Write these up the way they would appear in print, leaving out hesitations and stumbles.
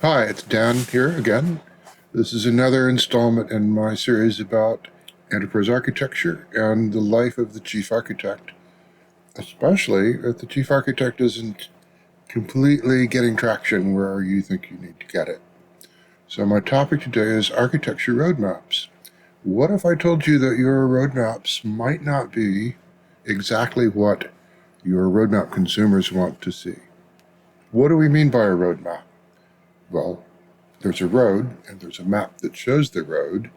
Hi, it's Dan here again. This is another installment in my series about enterprise architecture and the life of the chief architect, especially if the chief architect isn't completely getting traction where you think you need to get it. So my topic today is architecture roadmaps. What if I told you that your roadmaps might not be exactly what your roadmap consumers want to see? What do we mean by a roadmap? Well, there's a road and there's a map that shows the road.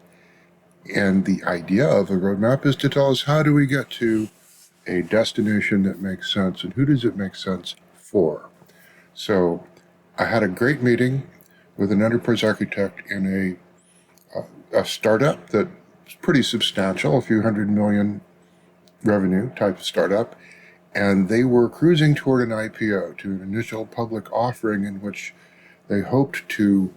And the idea of a roadmap is to tell us how do we get to a destination that makes sense and who does it make sense for. So I had a great meeting with an enterprise architect in a startup that's pretty substantial, a few hundred million revenue type of startup. And they were cruising toward an IPO, to an initial public offering in which they hoped to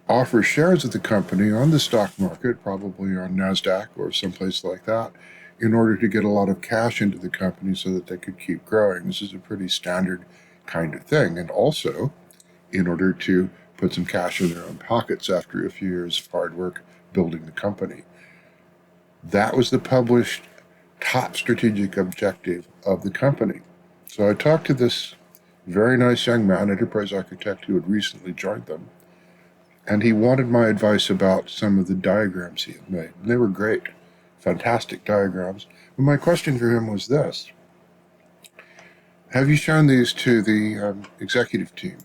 offer shares of the company on the stock market, probably on NASDAQ or someplace like that, in order to get a lot of cash into the company so that they could keep growing. This is a pretty standard kind of thing. And also, in order to put some cash in their own pockets after a few years of hard work building the company. That was the published top strategic objective of the company. So I talked to this very nice young man, enterprise architect, who had recently joined them, and he wanted my advice about some of the diagrams he had made. And they were great, fantastic diagrams. But my question for him was this: have you shown these to the executive team?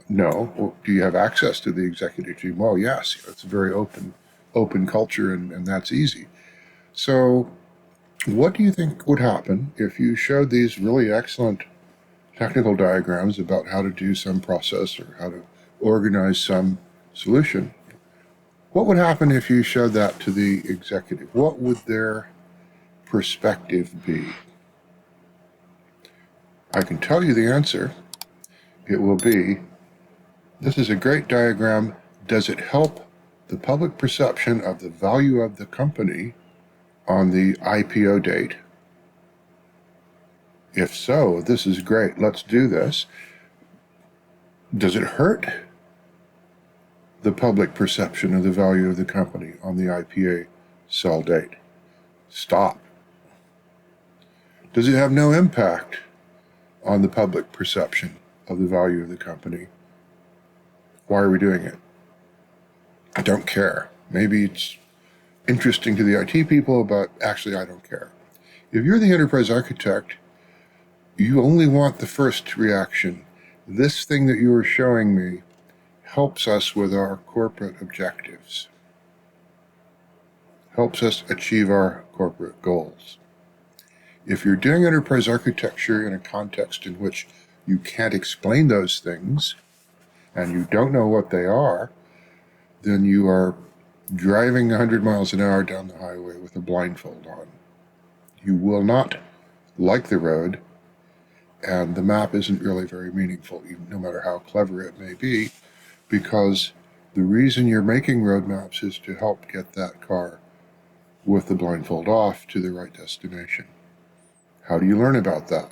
No. Well, do you have access to the executive team? Well, yes. It's a very open culture, and that's easy. So what do you think would happen if you showed these really excellent technical diagrams about how to do some process or how to organize some solution? What would happen if you showed that to the executive? What would their perspective be? I can tell you the answer. It will be, this is a great diagram. Does it help the public perception of the value of the company on the IPO date? If so, this is great. Let's do this. Does it hurt the public perception of the value of the company on the IPA sell date? Stop. Does it have no impact on the public perception of the value of the company? Why are we doing it? I don't care. Maybe it's interesting to the IT people, but actually I don't care. If you're the enterprise architect, you only want the first reaction. This thing that you are showing me helps us with our corporate objectives, helps us achieve our corporate goals. If you're doing enterprise architecture in a context in which you can't explain those things and you don't know what they are, then you are driving 100 miles an hour down the highway with a blindfold on. You will not like the road, and the map isn't really very meaningful, even no matter how clever it may be, because the reason you're making roadmaps is to help get that car with the blindfold off to the right destination. How do you learn about that?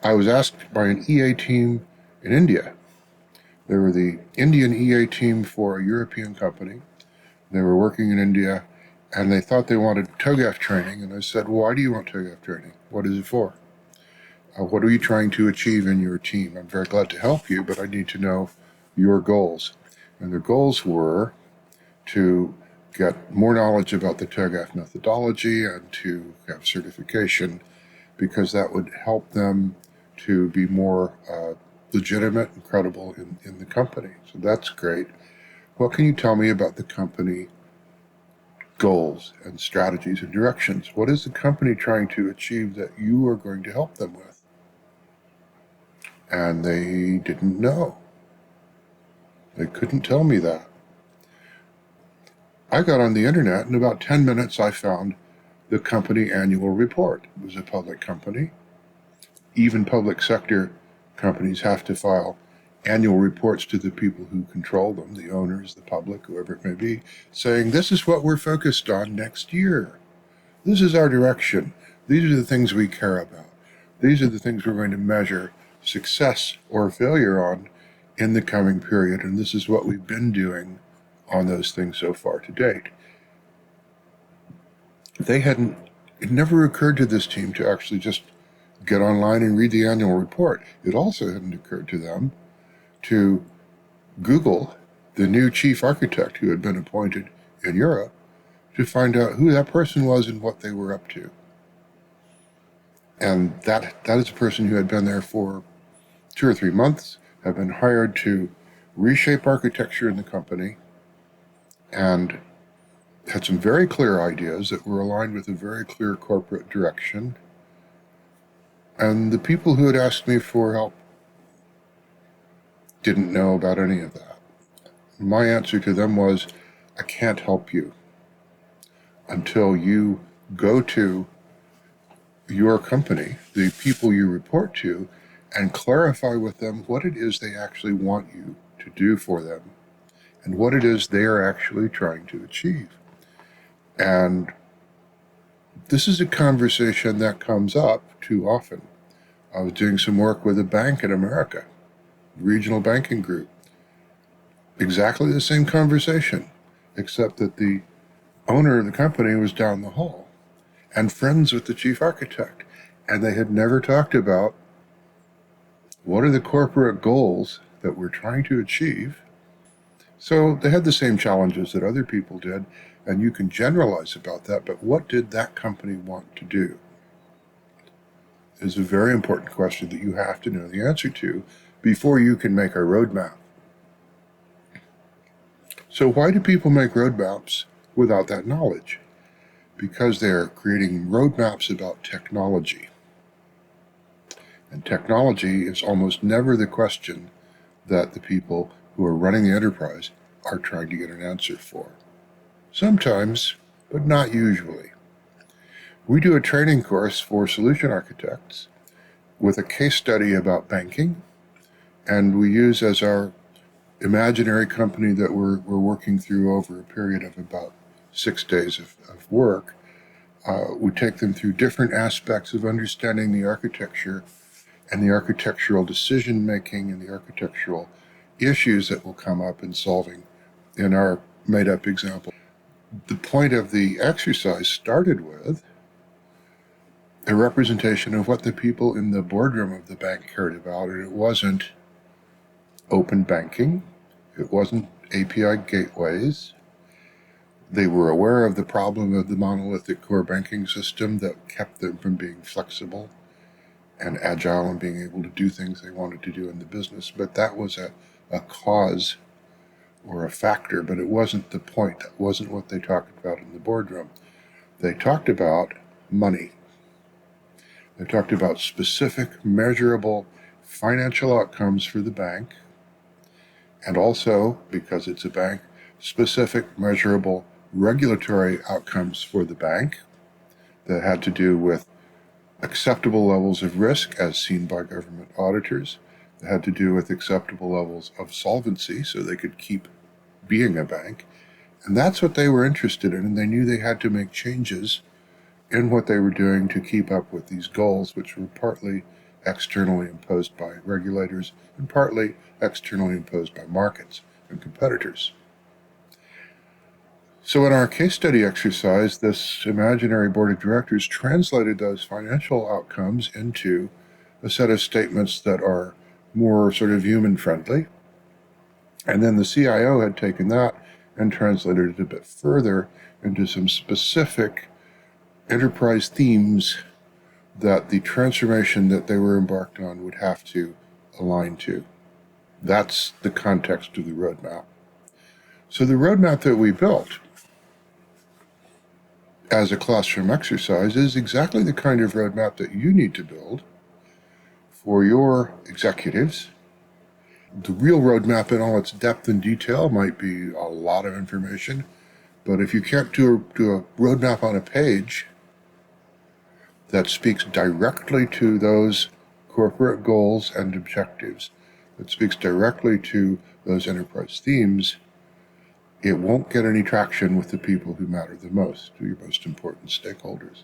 I was asked by an EA team in India. They were the Indian EA team for a European company. They were working in India, and they thought they wanted togaf training. And I said, why do you want togaf training? What is it for? What are you trying to achieve in your team? I'm very glad to help you, but I need to know your goals. And their goals were to get more knowledge about the togaf methodology and to have certification, because that would help them to be more legitimate and credible in the company. So that's great. What can you tell me about the company goals and strategies and directions? What is the company trying to achieve that you are going to help them with? And they didn't know. They couldn't tell me that. I got on the internet. In about 10 minutes, I found the company annual report. It was a public company. Even public sector companies have to file annual reports to the people who control them, the owners, the public, whoever it may be, saying, this is what we're focused on next year. This is our direction. These are the things we care about. These are the things we're going to measure success or failure on in the coming period. And this is what we've been doing on those things so far to date. It never occurred to this team to actually just get online and read the annual report. It also hadn't occurred to them to Google the new chief architect who had been appointed in Europe to find out who that person was and what they were up to. And that is a person who had been there for 2 or 3 months, had been hired to reshape architecture in the company, and had some very clear ideas that were aligned with a very clear corporate direction. And the people who had asked me for help didn't know about any of that. My answer to them was, I can't help you until you go to your company, the people you report to, and clarify with them what it is they actually want you to do for them and what it is they are actually trying to achieve. And this is a conversation that comes up too often. I was doing some work with a bank in America, regional banking group. Exactly the same conversation, except that the owner of the company was down the hall and friends with the chief architect. And they had never talked about what are the corporate goals that we're trying to achieve. So they had the same challenges that other people did, and you can generalize about that, but what did that company want to do? Is a very important question that you have to know the answer to before you can make a roadmap. So why do people make roadmaps without that knowledge? Because they're creating roadmaps about technology. And technology is almost never the question that the people who are running the enterprise are trying to get an answer for. Sometimes, but not usually. We do a training course for solution architects with a case study about banking, and we use as our imaginary company that we're working through over a period of about 6 days of work. We take them through different aspects of understanding the architecture and the architectural decision-making and the architectural issues that will come up in solving in our made-up example. The point of the exercise started with a representation of what the people in the boardroom of the bank cared about, and it wasn't open banking, it wasn't API gateways. They were aware of the problem of the monolithic core banking system that kept them from being flexible and agile and being able to do things they wanted to do in the business. But that was a cause or a factor, but it wasn't the point. That wasn't what they talked about in the boardroom. They talked about money. They talked about specific, measurable financial outcomes for the bank, and also, because it's a bank, specific, measurable regulatory outcomes for the bank that had to do with acceptable levels of risk as seen by government auditors, that had to do with acceptable levels of solvency so they could keep being a bank. And that's what they were interested in, and they knew they had to make changes in what they were doing to keep up with these goals, which were partly externally imposed by regulators and partly externally imposed by markets and competitors. So in our case study exercise, this imaginary board of directors translated those financial outcomes into a set of statements that are more sort of human-friendly. And then the CIO had taken that and translated it a bit further into some specific enterprise themes that the transformation that they were embarked on would have to align to. That's the context of the roadmap. So the roadmap that we built as a classroom exercise is exactly the kind of roadmap that you need to build for your executives. The real roadmap in all its depth and detail might be a lot of information, but if you can't do a roadmap on a page that speaks directly to those corporate goals and objectives, that speaks directly to those enterprise themes, it won't get any traction with the people who matter the most, your most important stakeholders.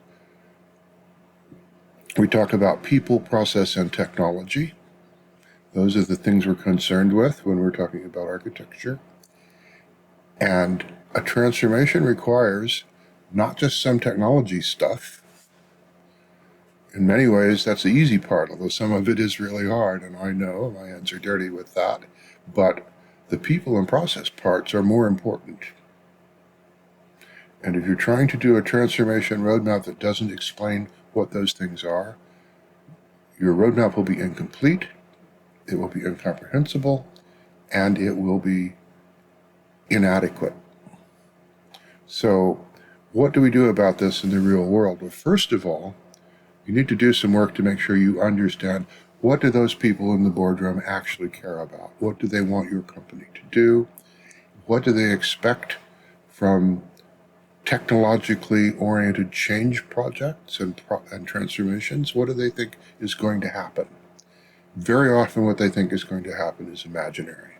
We talk about people, process, and technology. Those are the things we're concerned with when we're talking about architecture. And a transformation requires not just some technology stuff. In many ways, that's the easy part, although some of it is really hard, and I know my hands are dirty with that. But the people and process parts are more important. And if you're trying to do a transformation roadmap that doesn't explain what those things are, your roadmap will be incomplete, it will be incomprehensible, and it will be inadequate. So what do we do about this in the real world? Well, first of all, you need to do some work to make sure you understand what do those people in the boardroom actually care about? What do they want your company to do? What do they expect from technologically oriented change projects and transformations? What do they think is going to happen? Very often what they think is going to happen is imaginary.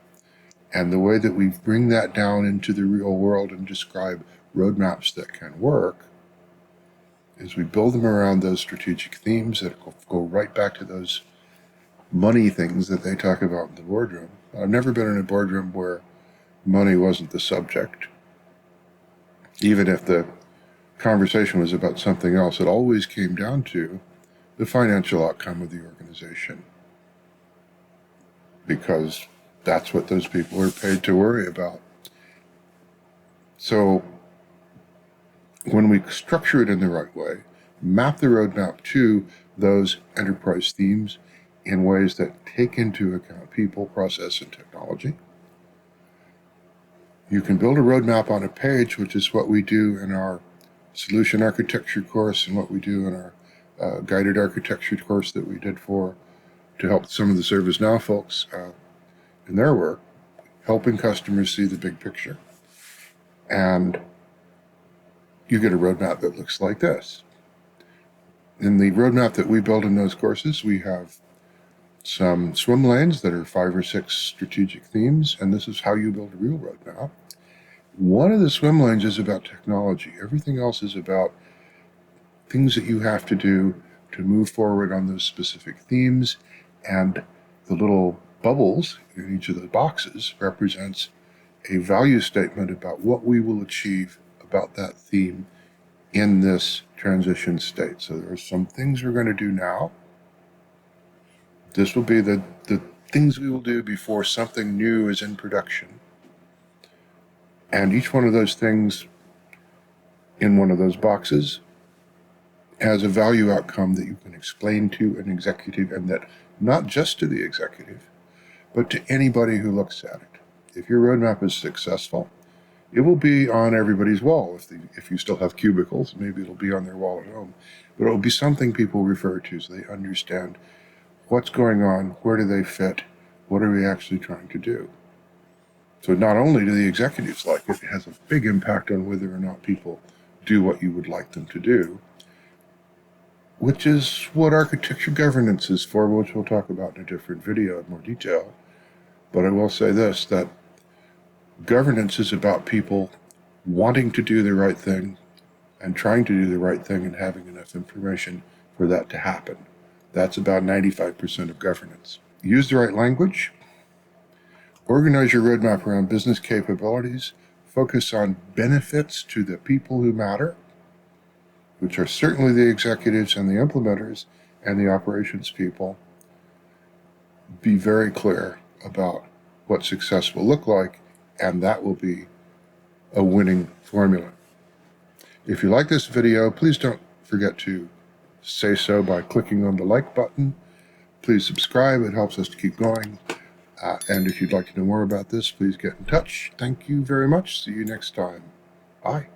And the way that we bring that down into the real world and describe roadmaps that can work is we build them around those strategic themes that go right back to those money things that they talk about in the boardroom. I've never been in a boardroom where money wasn't the subject. Even if the conversation was about something else, it always came down to the financial outcome of the organization, because that's what those people are paid to worry about. So when we structure it in the right way, map the roadmap to those enterprise themes in ways that take into account people, process, and technology, you can build a roadmap on a page, which is what we do in our solution architecture course and what we do in our guided architecture course that we did to help some of the ServiceNow folks in their work, helping customers see the big picture. And you get a roadmap that looks like this. In the roadmap that we build in those courses, we have some swim lanes that are 5 or 6 strategic themes, and this is how you build a real roadmap. One of the swim lanes is about technology. Everything else is about things that you have to do to move forward on those specific themes, and the little bubbles in each of the boxes represents a value statement about what we will achieve about that theme in this transition state. So there are some things we're going to do now. This will be the things we will do before something new is in production. And each one of those things in one of those boxes has a value outcome that you can explain to an executive, and that not just to the executive, but to anybody who looks at it. If your roadmap is successful, it will be on everybody's wall. If you still have cubicles, maybe it'll be on their wall at home. But it will be something people refer to so they understand what's going on, where do they fit, what are we actually trying to do. So not only do the executives like it, it has a big impact on whether or not people do what you would like them to do, which is what architecture governance is for, which we'll talk about in a different video in more detail. But I will say this, that governance is about people wanting to do the right thing and trying to do the right thing and having enough information for that to happen. That's about 95% of governance. Use the right language. Organize your roadmap around business capabilities. Focus on benefits to the people who matter, which are certainly the executives and the implementers and the operations people. Be very clear about what success will look like, and that will be a winning formula. If you like this video, please don't forget to say so by clicking on the like button. Please subscribe, it helps us to keep going. And if you'd like to know more about this, please get in touch. Thank you very much. See you next time. Bye.